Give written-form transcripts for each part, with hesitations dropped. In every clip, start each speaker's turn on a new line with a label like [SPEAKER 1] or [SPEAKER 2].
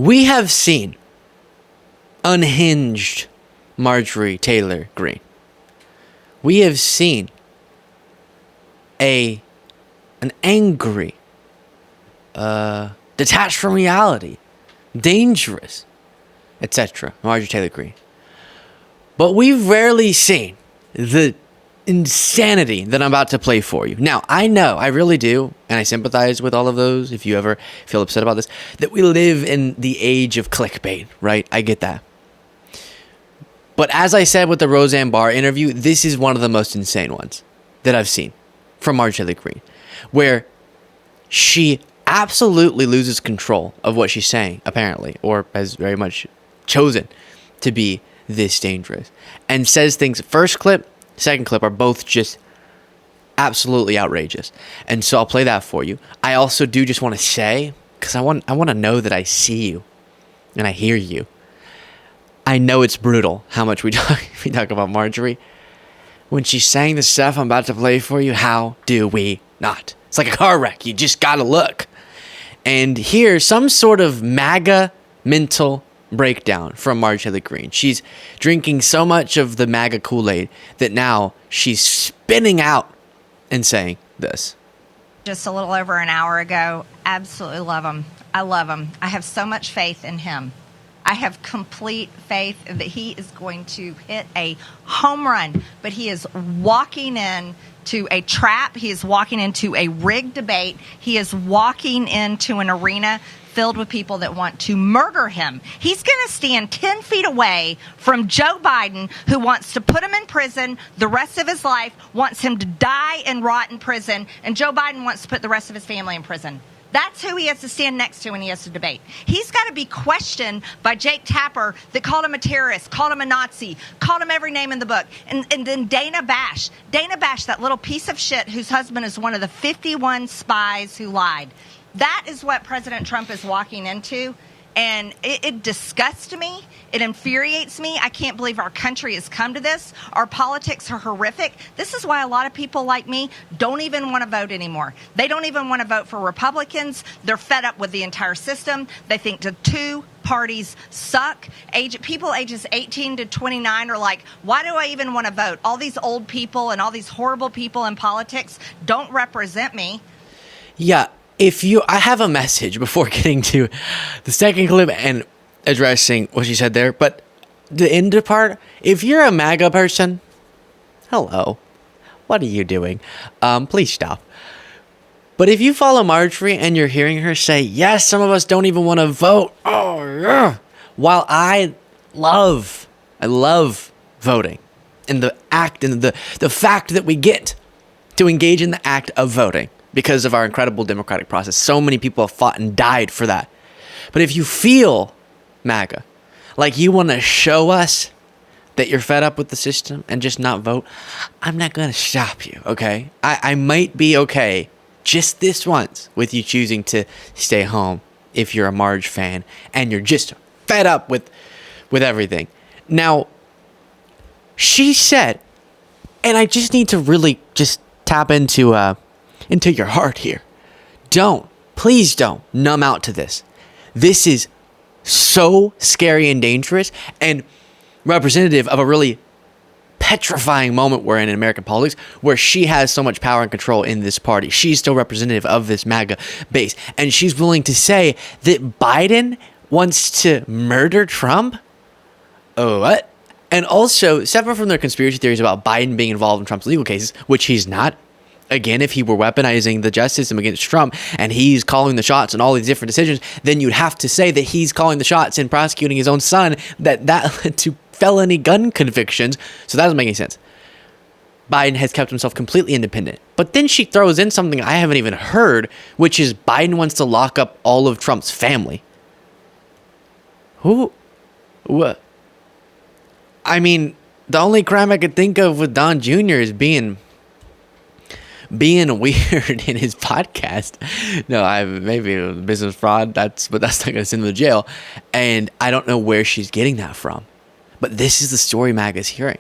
[SPEAKER 1] We have seen unhinged Marjorie Taylor Greene. We have seen an angry, detached from reality, dangerous, etc. Marjorie Taylor Greene. But we've rarely seen the insanity that I'm about to play for you. Now, I know, I really do, and I sympathize with all of those, if you ever feel upset about this, that we live in the age of clickbait, right? I get that. But as I said with the Roseanne Barr interview, this is one of the most insane ones that I've seen from Marjorie Taylor Greene, where she absolutely loses control of what she's saying, apparently, or has very much chosen to be this dangerous, and says things. First clip, second clip are both just absolutely outrageous. And so I'll play that for you. I also do just want to say, because I want to know that I see you and I hear you. I know it's brutal how much we talk about Marjorie. When she's saying the stuff I'm about to play for you, how do we not? It's like a car wreck. You just got to look. And here's some sort of MAGA mental breakdown from Marjorie Taylor Greene. She's drinking so much of the MAGA Kool-Aid that now she's spinning out and saying this.
[SPEAKER 2] Just a little over an hour ago, absolutely love him. I love him. I have so much faith in him. I have complete faith that he is going to hit a home run, but he is walking in to a trap. He is walking into a rigged debate. He is walking into an arena filled with people that want to murder him. He's going to stand 10 feet away from Joe Biden, who wants to put him in prison the rest of his life, wants him to die and rot in prison, and Joe Biden wants to put the rest of his family in prison. That's who he has to stand next to when he has to debate. He's got to be questioned by Jake Tapper that called him a terrorist, called him a Nazi, called him every name in the book. And then Dana Bash, that little piece of shit whose husband is one of the 51 spies who lied. That is what President Trump is walking into. And it disgusts me. It infuriates me. I can't believe our country has come to this. Our politics are horrific. This is why a lot of people like me don't even want to vote anymore. They don't even want to vote for Republicans. They're fed up with the entire system. They think the two parties suck. People ages 18 to 29 are like, why do I even want to vote? All these old people and all these horrible people in politics don't represent me.
[SPEAKER 1] Yeah. I have a message before getting to the second clip and addressing what she said there, but the end part, if you're a MAGA person, hello, what are you doing? Please stop. But if you follow Marjorie and you're hearing her say, yes, some of us don't even want to vote. Oh, yeah. While I love voting and the act and the fact that we get to engage in the act of voting, because of our incredible democratic process. So many people have fought and died for that. But if you feel MAGA, like you want to show us that you're fed up with the system and just not vote, I'm not going to stop you, okay? I might be okay just this once with you choosing to stay home if you're a Marge fan and you're just fed up with everything. Now, she said, and I just need to really just tap into your heart here. Please don't numb out to this. This is so scary and dangerous and representative of a really petrifying moment we're in American politics, where she has so much power and control in this party. She's still representative of this MAGA base, and she's willing to say that Biden wants to murder Trump? Oh, what? And also, separate from their conspiracy theories about Biden being involved in Trump's legal cases, which he's not. Again, if he were weaponizing the justice system against Trump and he's calling the shots on all these different decisions, then you'd have to say that he's calling the shots in prosecuting his own son, that led to felony gun convictions. So that doesn't make any sense. Biden has kept himself completely independent. But then she throws in something I haven't even heard, which is Biden wants to lock up all of Trump's family. Who? What? I mean, the only crime I could think of with Don Jr. is being weird in his podcast. No, maybe it was business fraud. But that's not going to send him to jail. And I don't know where she's getting that from. But this is the story MAGA's hearing.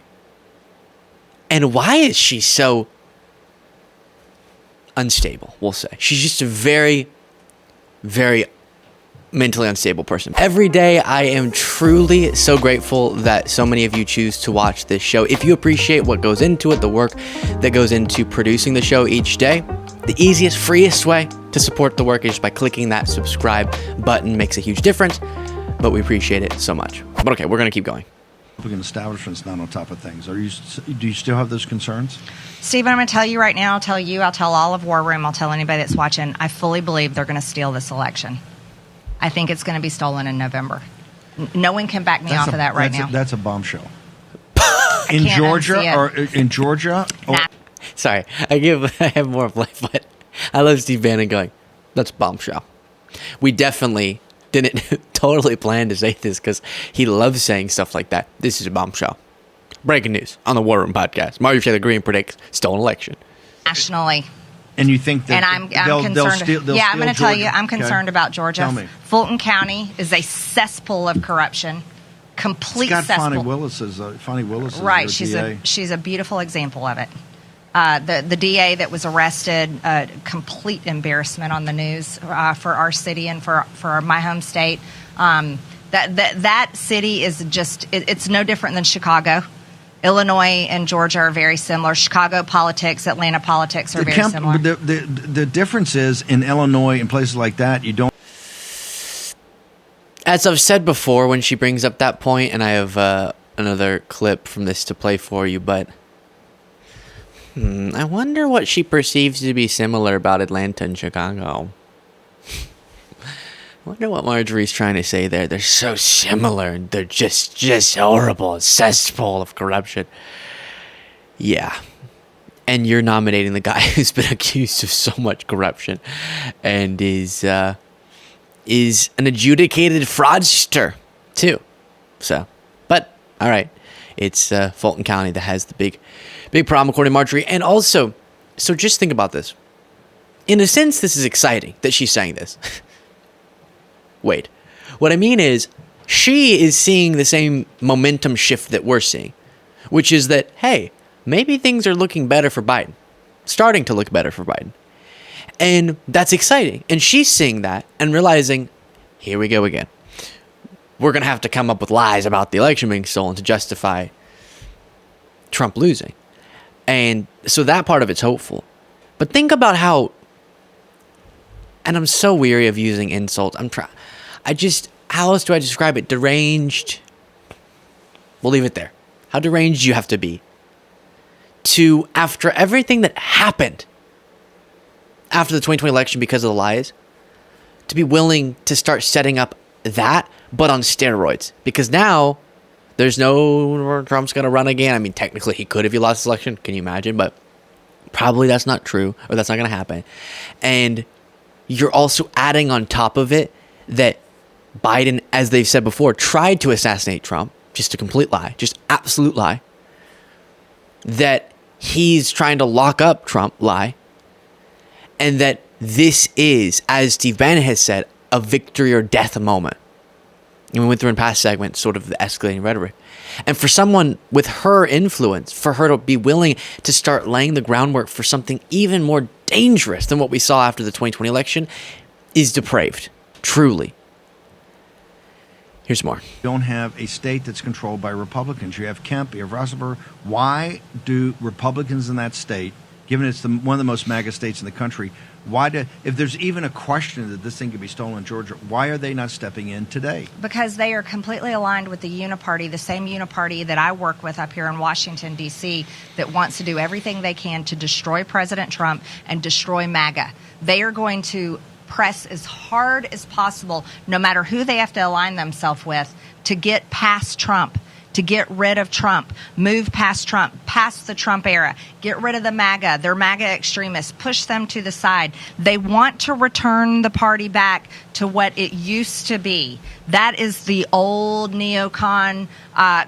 [SPEAKER 1] And why is she so unstable, we'll say? She's just a very, very mentally unstable person. Every day, I am truly so grateful that so many of you choose to watch this show. If you appreciate what goes into it, the work that goes into producing the show each day, the easiest, freest way to support the work is by clicking that subscribe button. Makes a huge difference, but we appreciate it so much. But okay, we're going to keep going.
[SPEAKER 3] Republican establishment's not on top of things. Do you still have those concerns?
[SPEAKER 2] Stephen, I'm going to tell you right now, I'll tell you, I'll tell all of War Room, I'll tell anybody that's watching, I fully believe they're going to steal this election. I think it's going to be stolen in November. No one can back me off of that right now.
[SPEAKER 3] That's a bombshell. In Georgia?
[SPEAKER 2] Nah.
[SPEAKER 1] Sorry, I have more of life, but I love Steve Bannon going, that's bombshell. We definitely didn't totally plan to say this because he loves saying stuff like that. This is a bombshell. Breaking news on the War Room podcast. Marjorie Taylor Greene predicts stolen election.
[SPEAKER 2] Nationally.
[SPEAKER 3] And you think that
[SPEAKER 2] and I'm concerned. I'm going to tell you, I'm concerned about Georgia.
[SPEAKER 3] Tell me.
[SPEAKER 2] Fulton County is a cesspool of corruption. Complete
[SPEAKER 3] it's got
[SPEAKER 2] cesspool.
[SPEAKER 3] Fonnie Willis is
[SPEAKER 2] right.
[SPEAKER 3] DA.
[SPEAKER 2] She's a beautiful example of it. The DA that was arrested, complete embarrassment on the news for our city and for my home state. That city is just it's no different than Chicago. Illinois and Georgia are very similar. Chicago politics, Atlanta politics are very similar.
[SPEAKER 3] The difference is in Illinois and places like that, you don't.
[SPEAKER 1] As I've said before, when she brings up that point, and I have another clip from this to play for you, but I wonder what she perceives to be similar about Atlanta and Chicago. I wonder what Marjorie's trying to say there. They're so similar. They're just horrible. A cesspool of corruption. Yeah. And you're nominating the guy who's been accused of so much corruption and is an adjudicated fraudster too. So, but all right. It's Fulton County that has the big problem according to Marjorie. And also, so just think about this. In a sense, this is exciting that she's saying this. Wait, what I mean is she is seeing the same momentum shift that we're seeing, which is that, hey, maybe things are looking better for Biden, starting to look better for Biden. And that's exciting. And she's seeing that and realizing, here we go again. We're going to have to come up with lies about the election being stolen to justify Trump losing. And so that part of it's hopeful. But think about how, and I'm so weary of using insults. How else do I describe it? Deranged. We'll leave it there. How deranged you have to be to, after everything that happened after the 2020 election because of the lies, to be willing to start setting up that, but on steroids. Because now there's no Trump's going to run again. I mean, technically he could if he lost the election. Can you imagine? But probably that's not true, or that's not going to happen. And you're also adding on top of it that Biden, as they've said before, tried to assassinate Trump. Just a complete lie. Just absolute lie. That he's trying to lock up Trump. Lie. And that this is, as Steve Bannon has said, a victory or death moment. And we went through in past segments sort of the escalating rhetoric. And for someone with her influence, for her to be willing to start laying the groundwork for something even more dangerous than what we saw after the 2020 election is depraved. Truly. Here's more.
[SPEAKER 3] You don't have a state that's controlled by Republicans. You have Kemp, you have Rosenberg. Why do Republicans in that state, given it's one of the most MAGA states in the country, if there's even a question that this thing could be stolen in Georgia, why are they not stepping in today?
[SPEAKER 2] Because they are completely aligned with the uniparty, the same uniparty that I work with up here in Washington, D.C., that wants to do everything they can to destroy President Trump and destroy MAGA. They are going to press as hard as possible, no matter who they have to align themselves with, to get past Trump, to get rid of Trump, move past Trump, past the Trump era, get rid of the MAGA, they're MAGA extremists, push them to the side. They want to return the party back to what it used to be. That is the old neocon,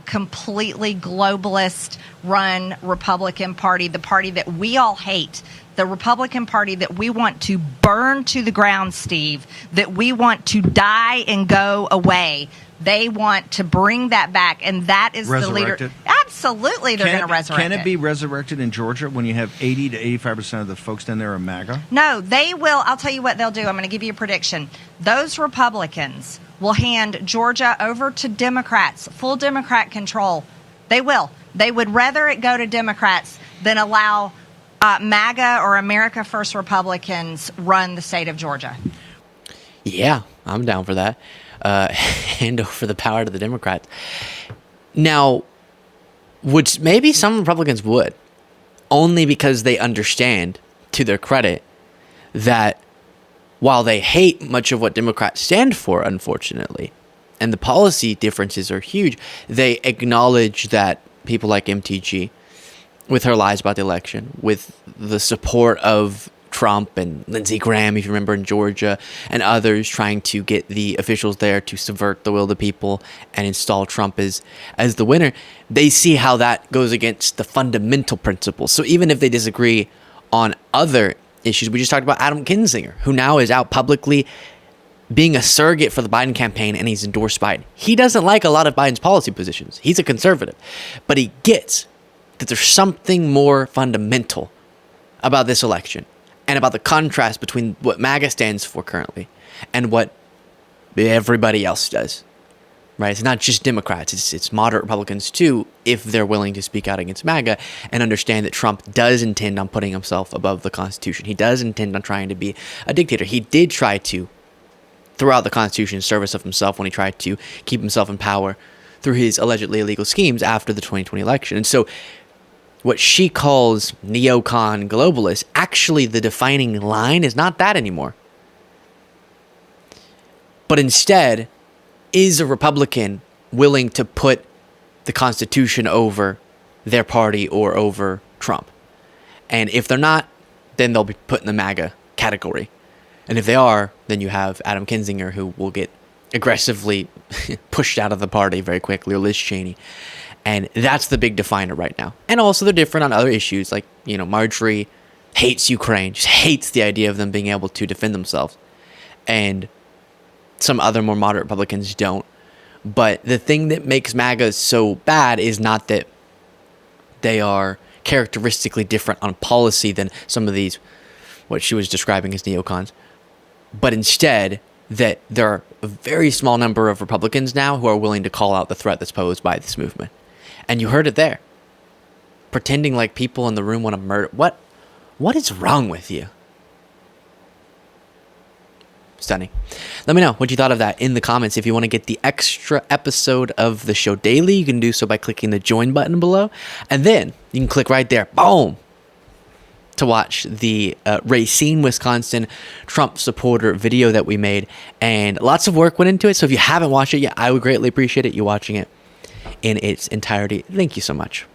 [SPEAKER 2] completely globalist run Republican Party, the party that we all hate, the Republican Party that we want to burn to the ground, Steve, that we want to die and go away. They want to bring that back, and that is the leader. Absolutely, they're going to resurrect it.
[SPEAKER 3] Can it be resurrected in Georgia when you have 80 to 85% of the folks down there are MAGA?
[SPEAKER 2] No, they will. I'll tell you what they'll do. I'm going to give you a prediction. Those Republicans will hand Georgia over to Democrats, full Democrat control. They will. They would rather it go to Democrats than allow MAGA or America First Republicans run the state of Georgia.
[SPEAKER 1] Yeah, I'm down for that. Hand over the power to the Democrats. Now, which maybe some Republicans would, only because they understand, to their credit, that while they hate much of what Democrats stand for, unfortunately, and the policy differences are huge, they acknowledge that people like MTG, with her lies about the election, with the support of Trump and Lindsey Graham, if you remember, in Georgia, and others trying to get the officials there to subvert the will of the people and install Trump as the winner, they see how that goes against the fundamental principles. So even if they disagree on other issues, we just talked about Adam Kinzinger, who now is out publicly being a surrogate for the Biden campaign, and he's endorsed Biden. He doesn't like a lot of Biden's policy positions. He's a conservative, but he gets that there's something more fundamental about this election and about the contrast between what MAGA stands for currently and what everybody else does, right? It's not just Democrats. It's moderate Republicans, too, if they're willing to speak out against MAGA and understand that Trump does intend on putting himself above the Constitution. He does intend on trying to be a dictator. He did try to, throughout the Constitution, in service of himself when he tried to keep himself in power through his allegedly illegal schemes after the 2020 election. And so what she calls neocon globalists, actually the defining line is not that anymore. But instead, is a Republican willing to put the Constitution over their party or over Trump? And if they're not, then they'll be put in the MAGA category. And if they are, then you have Adam Kinzinger, who will get aggressively pushed out of the party very quickly, or Liz Cheney. And that's the big definer right now. And also they're different on other issues, like, Marjorie hates Ukraine, just hates the idea of them being able to defend themselves. And some other more moderate Republicans don't. But the thing that makes MAGA so bad is not that they are characteristically different on policy than some of these, what she was describing as neocons, but instead that there are a very small number of Republicans now who are willing to call out the threat that's posed by this movement. And you heard it there. Pretending like people in the room want to murder. What is wrong with you? Stunning. Let me know what you thought of that in the comments. If you want to get the extra episode of the show daily, you can do so by clicking the join button below. And then you can click right there. Boom. To watch the Racine, Wisconsin Trump supporter video that we made. And lots of work went into it. So if you haven't watched it yet, I would greatly appreciate it, you watching it in its entirety. Thank you so much.